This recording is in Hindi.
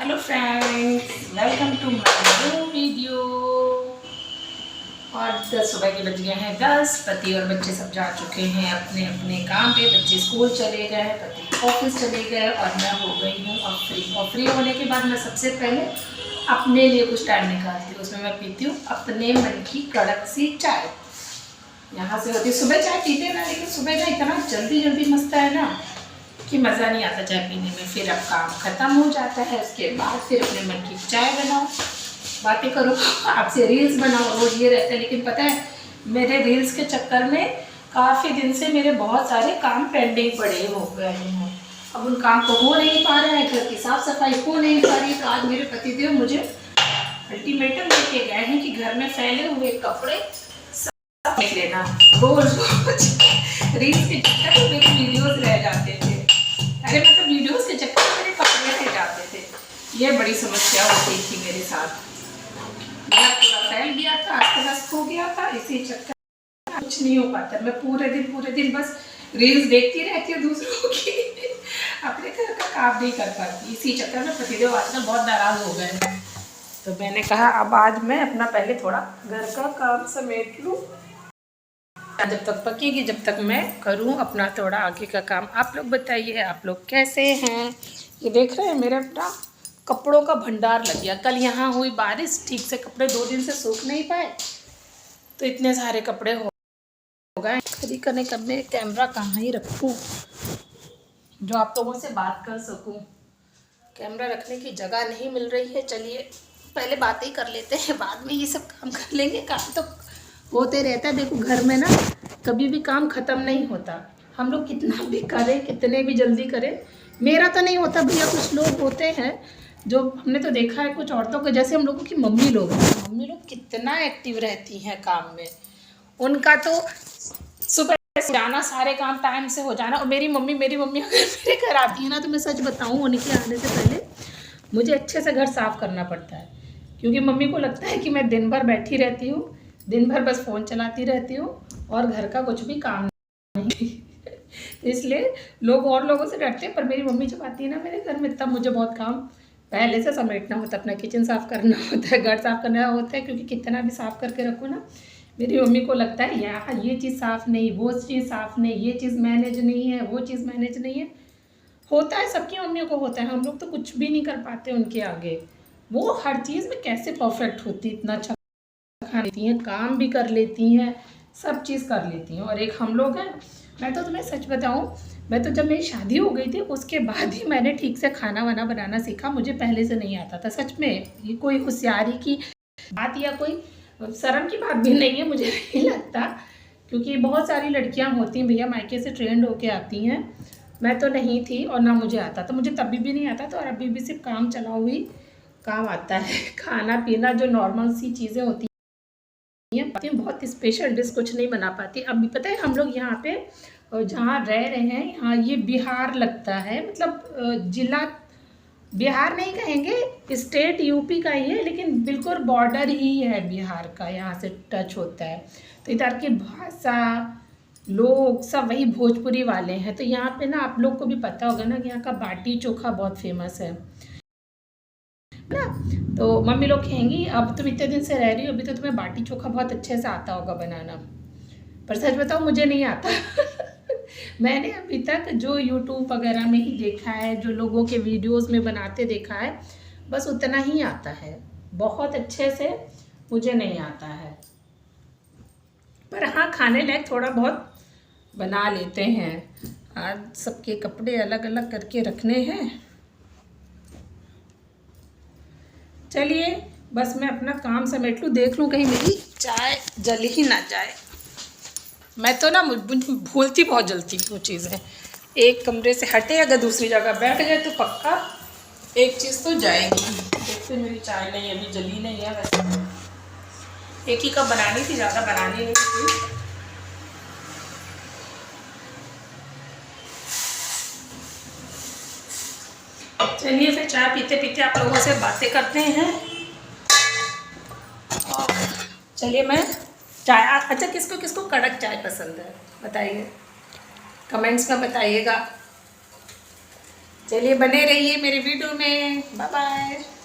Hello friends, welcome to my new video. और 10 सुबह के बज गए हैं 10। पति और बच्चे सब जा चुके हैं अपने अपने काम पे। बच्चे स्कूल चले गए, पति ऑफिस चले गए और मैं हो गई हूँ अब फ्री। और फ्री होने के बाद मैं सबसे पहले अपने लिए कुछ टाइम निकालती हूँ। उसमें मैं पीती हूँ अपने मन की कड़क सी चाय। यहाँ से होती सुबह चाय पीते ना, लेकिन सुबह का इतना जल्दी जल्दी मस्ता है ना कि मज़ा नहीं आता चाय पीने में। फिर अब काम ख़त्म हो जाता है, उसके बाद फिर अपने मन की चाय बनाओ, बातें करो, आपसे रील्स बनाओ, रोज ये रहता है। लेकिन पता है मेरे रील्स के चक्कर में काफ़ी दिन से मेरे बहुत सारे काम पेंडिंग पड़े हो गए हैं। अब उन काम को हो नहीं पा रहा है, घर की साफ़ सफाई हो नहीं पा रही। तो आज मेरे पतिदेव मुझे अल्टीमेटम देके गए हैं कि घर में फैले हुए कपड़े सब देख लेना। रोज रोज रील्स के चक्कर में मेरे वीडियोस रह जाते थे। अरे मतलब वीडियोस के चक्कर में मेरे कपड़े रह जाते थे। ये बड़ी समस्या होती थी मेरे साथ। मेरा पूरा फैल गया था, अस्त हो गया था। इसी चक्कर में कुछ नहीं हो पाता। मैं पूरे दिन बस रील्स देखती रहती हूँ दूसरों की, अपने घर का काम नहीं कर पाती। इसी चक्कर में पतिदेव आज में बहुत नाराज हो गए। तो मैंने कहा अब आज मैं अपना पहले थोड़ा घर का काम समेट लूँ, जब तक पकेगी जब तक मैं करूं अपना थोड़ा आगे का काम। आप लोग बताइए, आप लोग कैसे हैं? ये देख रहे हैं मेरा अपना कपड़ों का भंडार लग गया। कल यहाँ हुई बारिश, ठीक से कपड़े 2 दिन से सूख नहीं पाए, तो इतने सारे कपड़े हो गए। खड़ी करने कब मैं कैमरा कहाँ ही रखूँ जो आप लोगों से बात कर सकूँ। कैमरा रखने की जगह नहीं मिल रही है। चलिए पहले बातें ही कर लेते हैं, बाद में ये सब काम कर लेंगे। काम तो होते रहता है। देखो घर में ना कभी भी काम ख़त्म नहीं होता। हम लोग कितना भी करें, कितने भी जल्दी करें, मेरा तो नहीं होता भैया। कुछ लोग होते हैं जो हमने तो देखा है, कुछ औरतों के जैसे हम लोगों की मम्मी लोग हैं। मम्मी लोग कितना एक्टिव रहती हैं काम में। उनका तो सुबह से जाना, सारे काम टाइम से हो जाना। और मेरी मम्मी अगर मेरे घर आती है ना, तो मैं सच बताऊँ, उनके आने से पहले मुझे अच्छे से घर साफ़ करना पड़ता है। क्योंकि मम्मी को लगता है कि मैं दिन भर बैठी रहती हूँ, दिन भर बस फ़ोन चलाती रहती हूँ और घर का कुछ भी काम नहीं। इसलिए लोग और लोगों से डरते हैं। पर मेरी मम्मी जब आती है ना मेरे घर में, तब मुझे बहुत काम पहले से समेटना होता है। अपना किचन साफ़ करना होता है, घर साफ़ करना होता है। क्योंकि कितना भी साफ़ करके रखो ना, मेरी मम्मी को लगता है यार ये चीज़ साफ़ नहीं, वो चीज़ साफ़ नहीं, ये चीज़ मैनेज नहीं है, वो चीज़ मैनेज नहीं है। होता है, सबकी मम्मियों को होता है। हम लोग तो कुछ भी नहीं कर पाते उनके आगे। वो हर चीज़ में कैसे परफेक्ट होती, इतना अच्छा खा लेती हैं, काम भी कर लेती हैं, सब चीज़ कर लेती हैं। और एक हम लोग हैं, मैं तो तुम्हें सच बताऊं, मैं तो जब मेरी शादी हो गई थी उसके बाद ही मैंने ठीक से खाना वाना बनाना सीखा। मुझे पहले से नहीं आता था। सच में ये कोई होशियारी की बात या कोई शर्म की बात भी नहीं है, मुझे नहीं लगता। क्योंकि बहुत सारी लड़कियां होती हैं भैया, मायके से ट्रेंड होके आती हैं। मैं तो नहीं थी और ना मुझे आता था। मुझे तभी भी नहीं आता था और अभी भी सिर्फ काम चला हुई काम आता है। खाना पीना जो नॉर्मल सी चीज़ें होती हैं, बहुत स्पेशल डिश कुछ नहीं बना पाती। अभी पता है हम लोग यहाँ पे जहाँ रह रहे हैं, यहाँ ये बिहार लगता है। मतलब जिला बिहार नहीं कहेंगे, स्टेट यूपी का ही है, लेकिन बिल्कुल बॉर्डर ही है बिहार का, यहाँ से टच होता है। तो इधर की भाषा, लोग सब वही भोजपुरी वाले हैं। तो यहाँ पे ना आप लोग को भी पता होगा ना कि यहाँ का बाटी चोखा बहुत फेमस है ना। तो मम्मी लोग कहेंगी अब तुम इतने दिन से रह रही हो, अभी तो तुम्हें बाटी चोखा बहुत अच्छे से आता होगा बनाना। पर सच बताओ मुझे नहीं आता। मैंने अभी तक जो यूट्यूब वगैरह में ही देखा है, जो लोगों के वीडियोस में बनाते देखा है, बस उतना ही आता है। बहुत अच्छे से मुझे नहीं आता है। पर हाँ, खाने लायक थोड़ा बहुत बना लेते हैं। आज सबके कपड़े अलग अलग करके रखने हैं। चलिए बस मैं अपना काम समेट लूँ, देख लूँ कहीं मेरी चाय जल ही ना जाए। मैं तो ना भूलती बहुत जल्दी वो चीज़ें। एक कमरे से हटे अगर दूसरी जगह बैठ गए तो पक्का एक चीज़ तो जाएगी। देखते मेरी चाय नहीं अभी जली नहीं है। वैसे एक ही कप बनानी थी, ज़्यादा बनानी नहीं थी। चलिए फिर चाय पीते पीते आप लोगों से बातें करते हैं। और चलिए मैं चाय, अच्छा किसको किसको कड़क चाय पसंद है बताइए, कमेंट्स में बताइएगा। चलिए बने रहिए मेरे वीडियो में, बाय बाय।